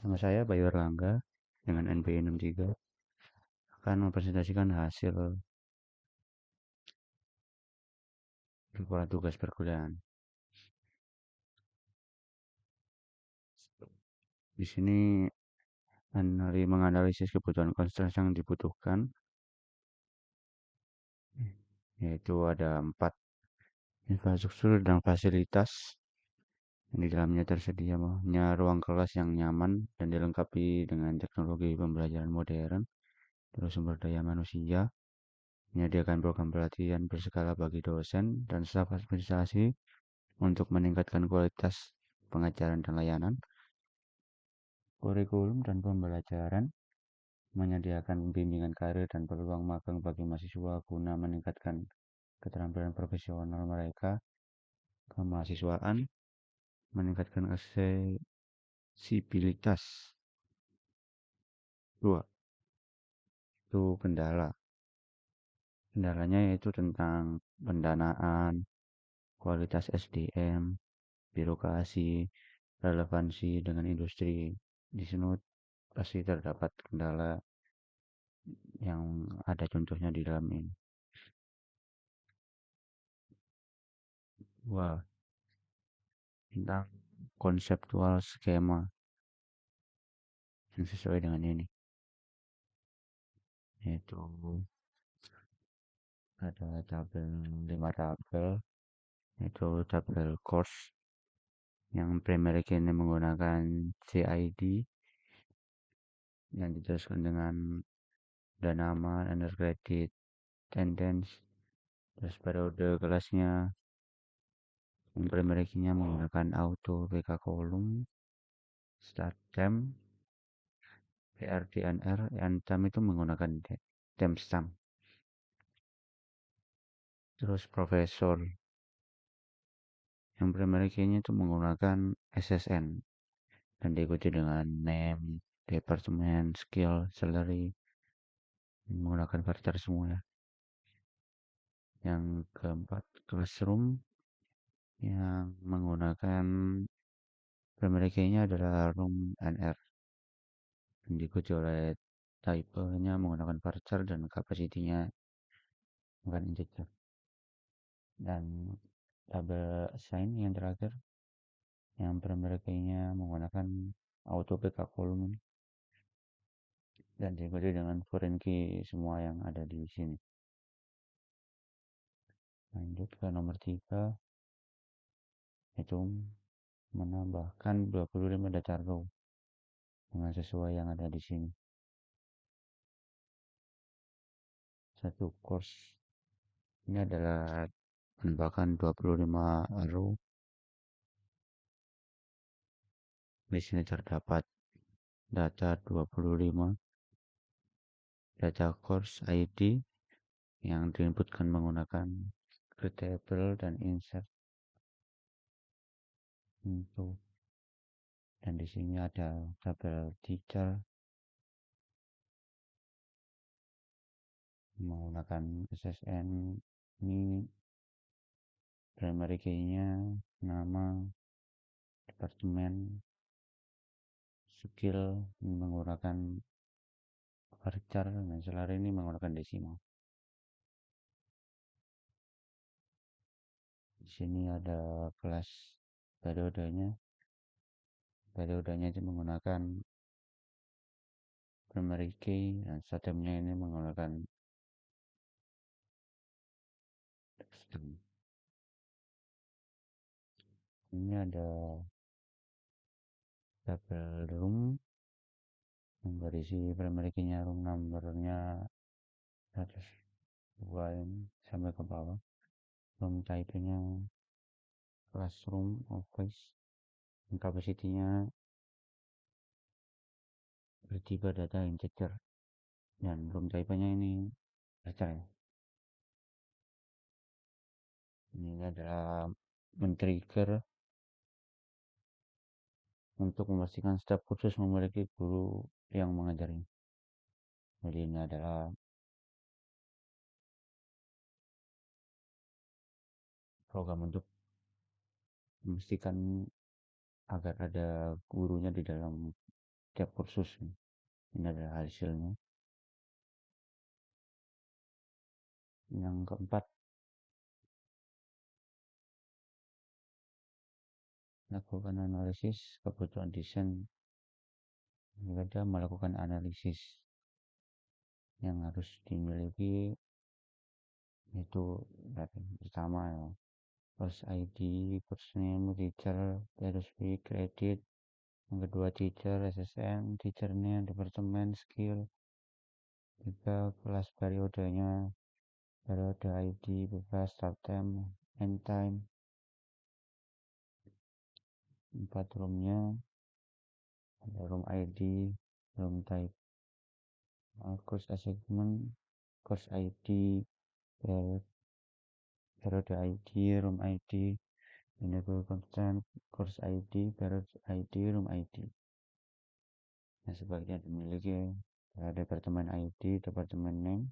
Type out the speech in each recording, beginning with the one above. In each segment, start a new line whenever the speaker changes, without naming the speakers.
Nama saya Bayu Erlangga dengan NPI 63 akan mempresentasikan hasil laporan tugas perkuliahan. Di sini menganalisis kebutuhan konstruksi yang dibutuhkan, yaitu ada 4 infrastruktur dan fasilitas yang di dalamnya tersedia ruang kelas yang nyaman dan dilengkapi dengan teknologi pembelajaran modern, terus sumber daya manusia, menyediakan program pelatihan berskala bagi dosen dan staf administrasi untuk meningkatkan kualitas pengajaran dan layanan, kurikulum dan pembelajaran, menyediakan bimbingan karir dan peluang magang bagi mahasiswa guna meningkatkan keterampilan profesional mereka, kemahasiswaan, meningkatkan aksesibilitas. 2. Itu kendala. Kendalanya yaitu tentang pendanaan, kualitas SDM, birokrasi, relevansi dengan industri. Di sini pasti terdapat kendala yang ada contohnya di dalam ini. Wah, tentang konseptual skema yang sesuai dengan ini, yaitu ada tabel 5 tabel, yaitu tabel course yang primary key ini menggunakan CID yang dituliskan dengan nama, undergraduate, attendance, terus periode kelasnya. Yang primary key-nya menggunakan auto PK column, start time, PRDNR, and time itu menggunakan timestamp. Terus profesor yang primary key-nya itu menggunakan SSN dan diikuti dengan name, department, skill, salary, menggunakan varchar semua ya. Yang keempat, classroom yang menggunakan primary key-nya adalah room NR dan diikuti oleh type-nya menggunakan varchar dan capacity-nya bukan integer. Dan tabel assign yang terakhir yang primary key-nya menggunakan auto PK column dan diikuti dengan foreign key semua yang ada di sini. Lanjut ke nomor 3, itu menambahkan 25 data row dengan sesuai yang ada di sini. Satu course ini adalah menambahkan 25 row. Di sini terdapat data 25, data course ID yang diinputkan menggunakan create table dan insert untuk, dan di sini ada tabel teacher menggunakan SSN. Ini primary key-nya nama, departemen, skill menggunakan varchar, dan salary ini menggunakan desimal. Di sini ada kelas periodenya itu menggunakan primary key dan sistemnya ini menggunakan system. Ini ada tabel room yang berisi primary key-nya room numbernya 102 ini sampai ke bawah. Room type-nya classroom, office, dan capacity-nya bertipe data integer, dan room type-nya ini varchar ya. Ini adalah men-trigger untuk memastikan staf khusus memiliki guru yang mengajarnya. Jadi ini adalah program untuk memastikan agar ada gurunya di dalam setiap kursus. Ini adalah hasilnya. Yang keempat, lakukan analisis kebutuhan desain. Ada melakukan analisis yang harus dimiliki, itu pertama ya, course ID, course name, teacher, terus fee, credit. Yang kedua, teacher, SSN, teacher name, departemen, skill. Tiga, kelas periodenya, periode ID, bebas, start time, end time. Empat, roomnya, ada room ID, room type. Course assignment, course ID, periode ID, room ID, enable content, course ID, periode ID, room ID. Nah, sebaiknya dimiliki departemen ID, departemen name,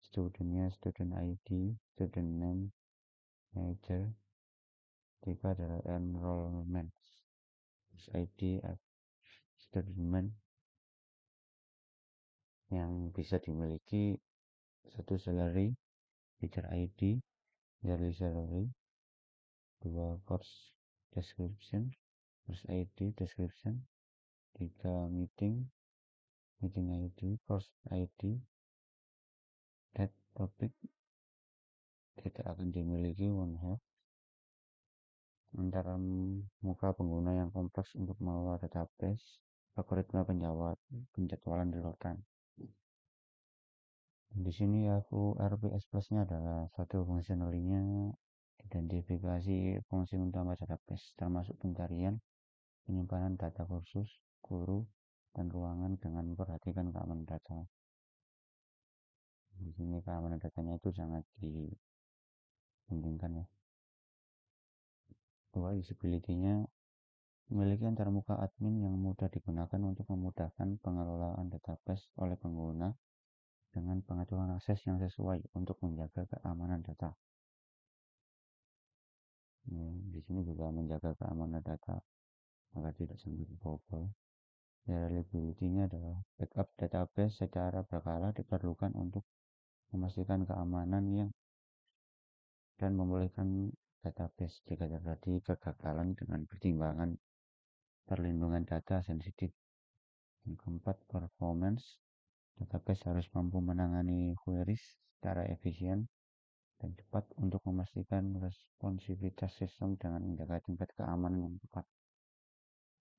studentnya, student ID, student name, major. Tiga adalah enrollment, course ID, student yang bisa dimiliki. Satu, salary, teacher ID, yearly salary. Dua, course description, course ID, description. Tiga, meeting ID, course ID, that topic tidak akan dimiliki one half. Antara muka pengguna yang kompleks untuk mengelola database, algoritma penjadwalan real-time. Di sini aku RPS Plus-nya adalah satu, functionality-nya identifikasi fungsi utama database, termasuk pencarian, penyimpanan data kursus, guru, dan ruangan dengan memperhatikan keamanan data. Di sini keamanan datanya itu sangat dipentingkan ya. Dua, usability-nya memiliki antarmuka admin yang mudah digunakan untuk memudahkan pengelolaan database oleh pengguna dengan pengaturan akses yang sesuai untuk menjaga keamanan data. Di sini juga menjaga keamanan data agar tidak sampai dibobol. Reliability-nya adalah backup database secara berkala diperlukan untuk memastikan keamanan dan memulihkan database jika terjadi kegagalan dengan pertimbangan perlindungan data sensitif. Yang keempat, performance. Database harus mampu menangani queries secara efisien dan cepat untuk memastikan responsivitas sistem dengan menjaga tingkat keamanan yang tepat.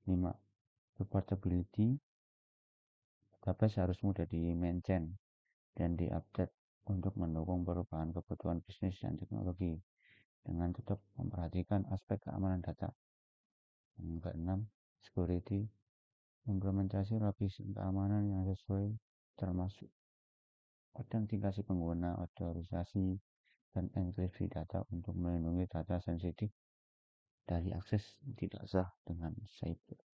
5. Supportability. Database harus mudah di-maintain dan di-update untuk mendukung perubahan kebutuhan bisnis dan teknologi dengan tetap memperhatikan aspek keamanan data. Yang keenam, security. Implementasi lapisan keamanan yang sesuai termasuk autentikasi pengguna, otorisasi, dan enkripsi data untuk melindungi data sensitif dari akses tidak sah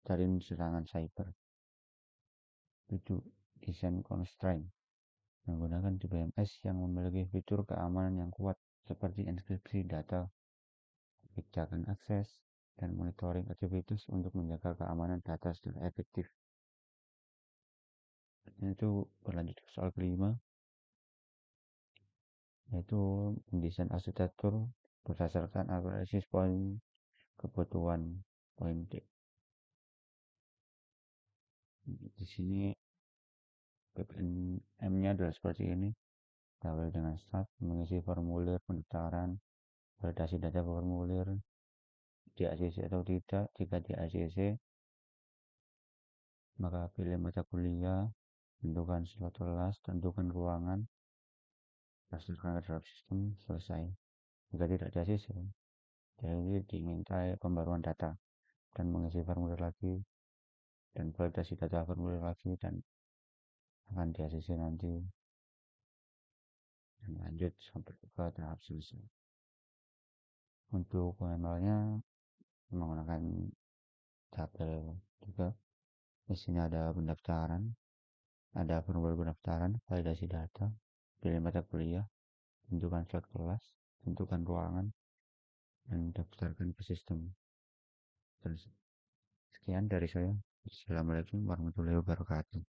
dari serangan cyber. 7. Desain constraint. Menggunakan DBMS yang memiliki fitur keamanan yang kuat seperti enkripsi data, kebijakan akses, dan monitoring aktivitas untuk menjaga keamanan data secara efektif. Itu berlanjut ke soal kelima, yaitu mendesain arsitektur berdasarkan analisis poin kebutuhan poin D. Di sini PPNM-nya adalah seperti ini. Awal dengan start, mengisi formulir pendaftaran, validasi data formulir, di ACC atau tidak. Jika di ACC, maka pilih mata kuliah, tentukan slot kelas, tentukan ruangan, daftarkan ke dalam sistem, selesai. Jika tidak di ACC, jadi diminta pembaruan data dan mengisi formulir lagi dan validasi data formulir lagi dan akan di ACC nanti dan lanjut sampai ke tahap selesai. Untuk UML-nya menggunakan tabel juga. Di sini ada pendaftaran, ada formulir pendaftaran, validasi data, pilih mata kuliah, tentukan slot kelas, tentukan ruangan, dan daftarkan ke sistem. Sekian dari saya. Assalamualaikum warahmatullahi wabarakatuh.